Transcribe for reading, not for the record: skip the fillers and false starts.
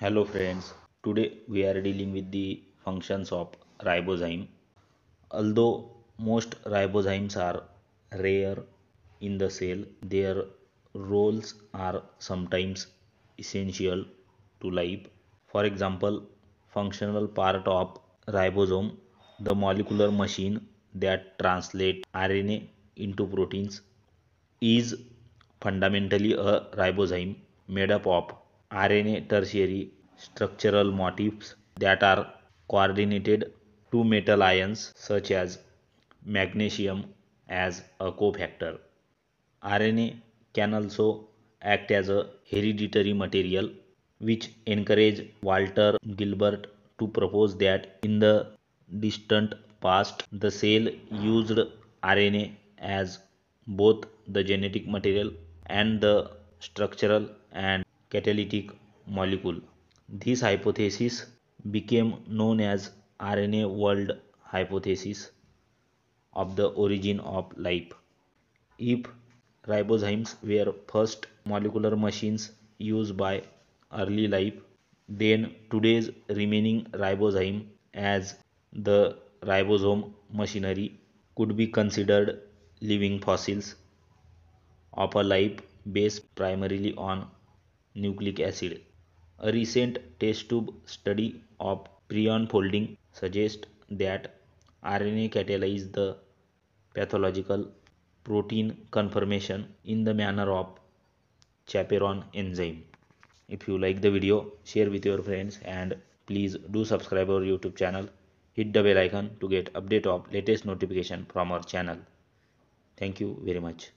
Hello friends, today we are dealing with the functions of ribozyme. Although most ribozymes are rare in the cell, their roles are sometimes essential to life. For example, functional part of ribosome, the molecular machine that translates RNA into proteins, is fundamentally a ribozyme made up of RNA tertiary structural motifs that are coordinated to metal ions such as magnesium as a cofactor. RNA can also act as a hereditary material, which encouraged Walter Gilbert to propose that in the distant past the cell used RNA as both the genetic material and the structural and catalytic molecule. This hypothesis became known as RNA world hypothesis of the origin of life. If ribozymes were first molecular machines used by early life, then today's remaining ribozyme as the ribosome machinery could be considered living fossils of a life based primarily on nucleic acid. A recent test tube study of prion folding suggests that RNA catalyzes the pathological protein conformation in the manner of chaperone enzyme. If you like the video, share with your friends and please do subscribe our YouTube channel. Hit the bell icon to get update of latest notification from our channel. Thank you very much.